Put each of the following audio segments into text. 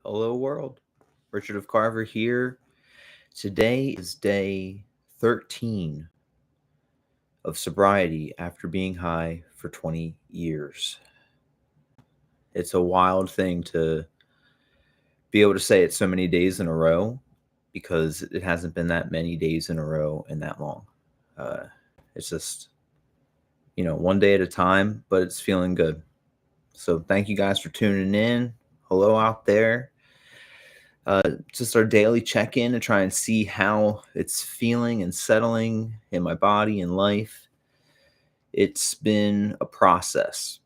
Hello, world. Richard of Carver here. Today is day 13 of sobriety after being high for 20 years. It's a wild thing to be able to say it so many days in a row because it hasn't been that many days in a row and that long. Uh, it's just, one day at a time, but it's feeling good. So thank you guys for tuning in. Hello out there. Just our daily check in to try and see how it's feeling and settling in my body and life. It's been a process.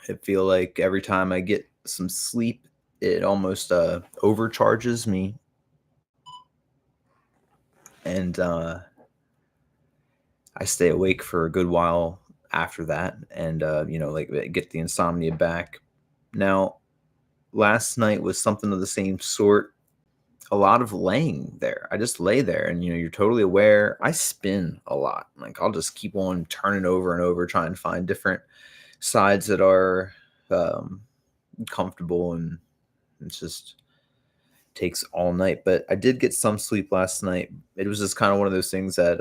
I feel like every time I get some sleep, it almost overcharges me. And I stay awake for a good while after that and, get the insomnia back. Now, last night was something of the same sort. A lot of laying there. I just lay there and you're totally aware. I spin a lot. Like I'll just keep on turning over and over trying to find different sides that are um comfortable, and it just takes all night. But I did get some sleep last night. It was just kind of one of those things that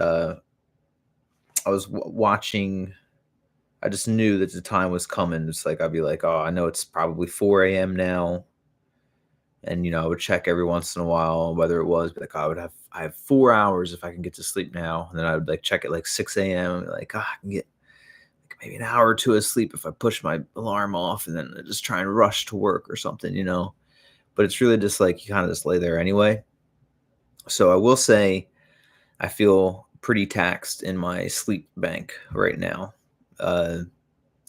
I was watching. I just knew that the time was coming. It's like I'd be like, oh, I know it's probably 4 a.m. now. And I would check every once in a while whether it was, but like I have 4 hours if I can get to sleep now. And then I would like check at like 6 a.m. and be like, I can get like maybe an hour or two of sleep if I push my alarm off and then I just try and rush to work or something. But it's really just like you kind of just lay there anyway. So I will say I feel pretty taxed in my sleep bank right now.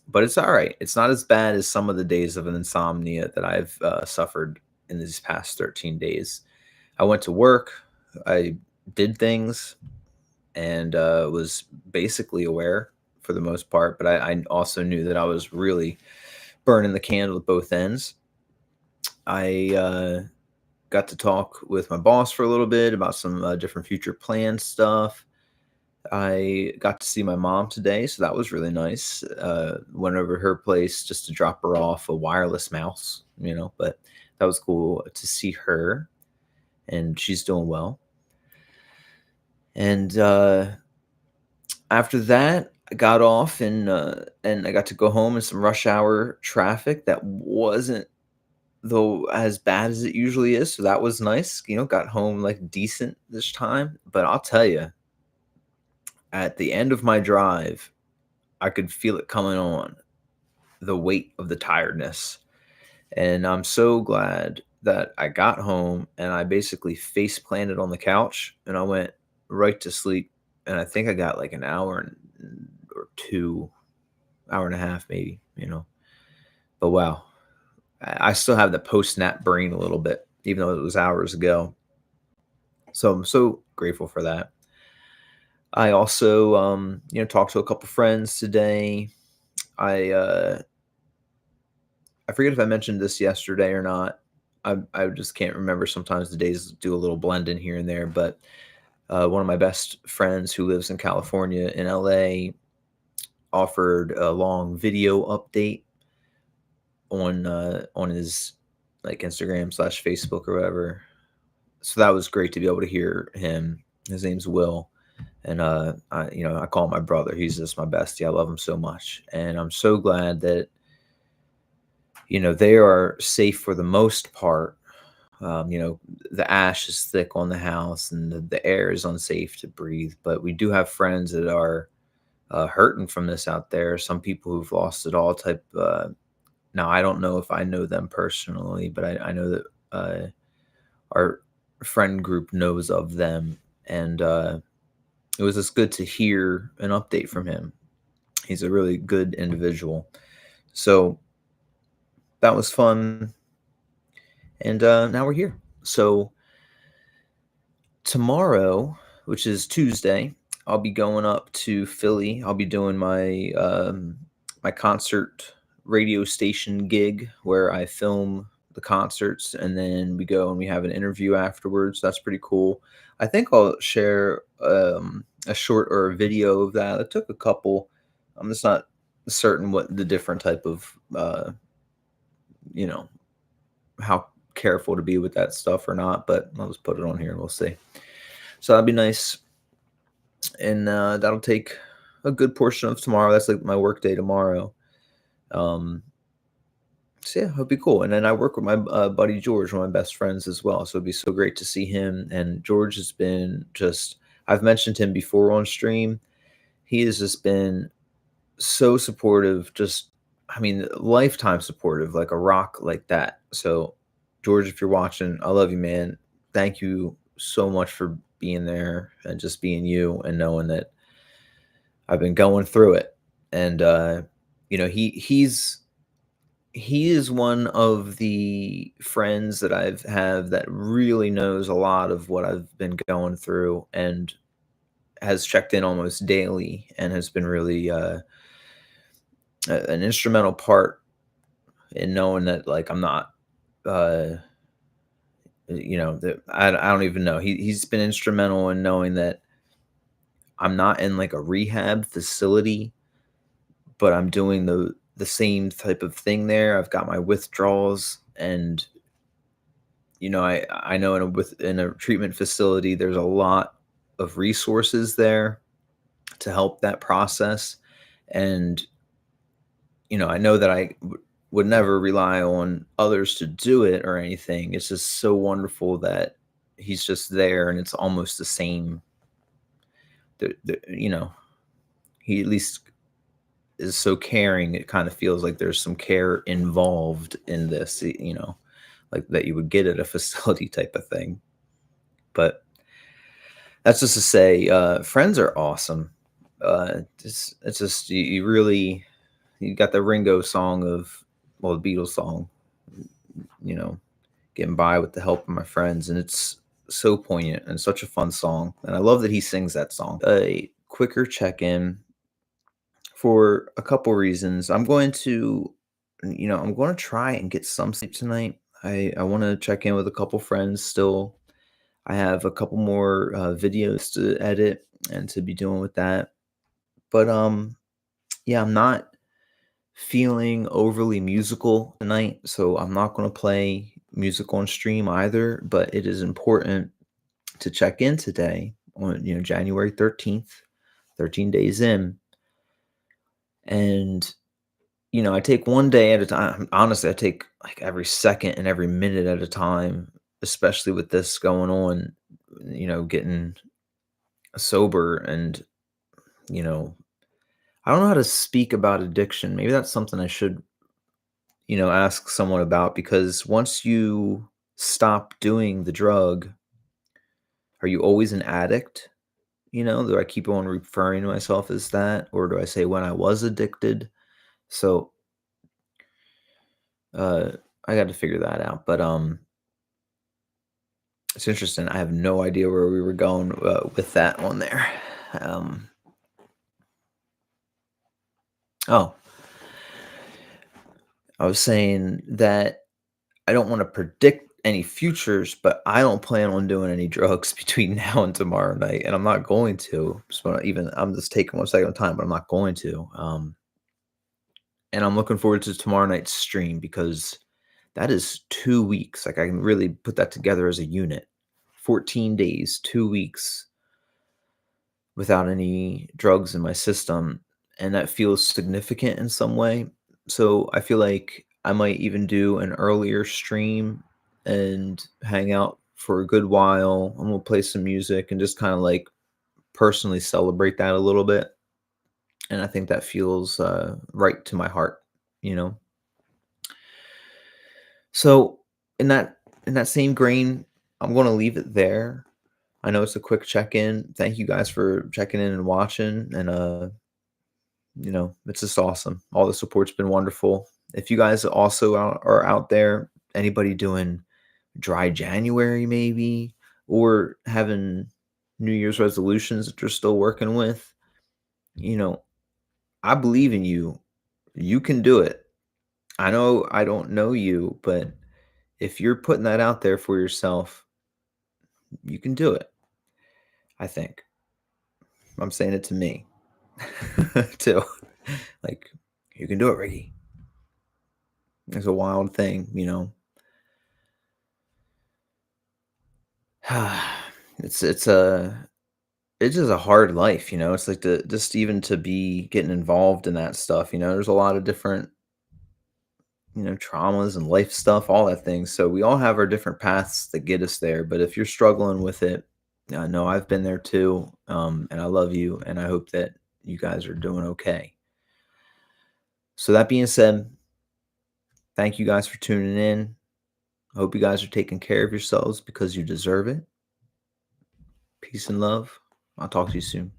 But it's all right. It's not as bad as some of the days of an insomnia that I've suffered in these past 13 days. I went to work, I did things, and was basically aware for the most part, but I also knew that I was really burning the candle at both ends. I got to talk with my boss for a little bit about some different future plan stuff. I got to see my mom today, so that was really nice. Went over her place just to drop her off a wireless mouse, but that was cool to see her, and she's doing well. And after that, I got off and I got to go home in some rush hour traffic that wasn't though as bad as it usually is. So that was nice. Got home like decent this time. But I'll tell you, at the end of my drive, I could feel it coming on, the weight of the tiredness. And I'm so glad that I got home and I basically face planted on the couch and I went right to sleep. And I think I got like an hour or two, hour and a half, maybe. But wow, I still have the post nap brain a little bit, even though it was hours ago. So I'm so grateful for that. I also, talked to a couple friends today. I forget if I mentioned this yesterday or not. I just can't remember. Sometimes the days do a little blend in here and there. But one of my best friends who lives in California in LA offered a long video update on his like Instagram/Facebook or whatever. So that was great to be able to hear him. His name's Will. And I call him my brother. He's just my bestie. I love him so much. And I'm so glad that they are safe for the most part. The ash is thick on the house and the air is unsafe to breathe. But we do have friends that are hurting from this out there. Some people who've lost it all type. Now, I don't know if I know them personally, but I know that our friend group knows of them. And it was just good to hear an update from him. He's a really good individual. So that was fun. And now we're here. So tomorrow, which is Tuesday, I'll be going up to Philly. I'll be doing my concert radio station gig where I film the concerts and then we go and we have an interview afterwards. That's pretty cool. I think I'll share a short or a video of that. I took a couple. I'm just not certain what the different type of you know how careful to be with that stuff or not, but I'll just put it on here and we'll see. So that'd be nice, and that'll take a good portion of tomorrow. That's like my work day tomorrow. Um, so yeah, it'll be cool. And then I work with my buddy George, one of my best friends as well. So it'd be so great to see him. And George has been just, I've mentioned him before on stream. He has just been so supportive, just, I mean, lifetime supportive, like a rock like that. So, George, if you're watching, I love you, man. Thank you so much for being there and just being you and knowing that I've been going through it. And he is one of the friends that I've have that really knows a lot of what I've been going through and has checked in almost daily and has been really an instrumental part in knowing that like I'm not uh that I don't even know. He's been instrumental in knowing that I'm not in like a rehab facility, but I'm doing the same type of thing there. I've got my withdrawals, and I know in a treatment facility there's a lot of resources there to help that process. And I know that would never rely on others to do it or anything. It's just so wonderful that he's just there, and it's almost the same. He at least is so caring. It kind of feels like there's some care involved in this, like that you would get at a facility type of thing. But that's just to say, friends are awesome. It's just you really you got the Ringo song of, well, the Beatles song, you know, getting by with the help of my friends, and it's so poignant and such a fun song. And I love that he sings that song. A quicker check-in for a couple reasons. I'm going to try and get some sleep tonight. I want to check in with a couple friends still. I have a couple more videos to edit and to be doing with that. But yeah, I'm not feeling overly musical tonight, so I'm not going to play music on stream either. But it is important to check in today on January 13th, 13 days in, and I take one day at a time. Honestly, I take like every second and every minute at a time, especially with this going on. Getting sober, and you know I don't know how to speak about addiction. Maybe that's something I should ask someone about, because once you stop doing the drug, are you always an addict? Do I keep on referring to myself as that, or do I say when I was addicted? So, uh, I got to figure that out. But it's interesting. I have no idea where we were going with that one there. Um, oh, I was saying that I don't want to predict any futures, but I don't plan on doing any drugs between now and tomorrow night, and I'm not going to. I'm just taking one second at a time, but I'm not going to. And I'm looking forward to tomorrow night's stream, because that is 2 weeks. Like, I can really put that together as a unit. 14 days, 2 weeks without any drugs in my system, and that feels significant in some way. So I feel like I might even do an earlier stream and hang out for a good while, and we'll play some music and just kind of like personally celebrate that a little bit. And I think that feels right to my heart, you know. So in that same grain, I'm going to leave it there. I know it's a quick check-in. Thank you guys for checking in and watching, and it's just awesome. All the support's been wonderful. If you guys also are out there, anybody doing dry January maybe, or having New Year's resolutions that you're still working with, you know, I believe in you. You can do it. I know I don't know you, but if you're putting that out there for yourself, you can do it. I think. I'm saying it to me too. Like, you can do it, Ricky. It's a wild thing. It's a it's just a hard life, it's like the just even to be getting involved in that stuff, there's a lot of different, traumas and life stuff, all that things. So we all have our different paths that get us there. But if you're struggling with it, I know I've been there too. And I love you, and I hope that you guys are doing okay. So that being said, thank you guys for tuning in. I hope you guys are taking care of yourselves because you deserve it. Peace and love. I'll talk to you soon.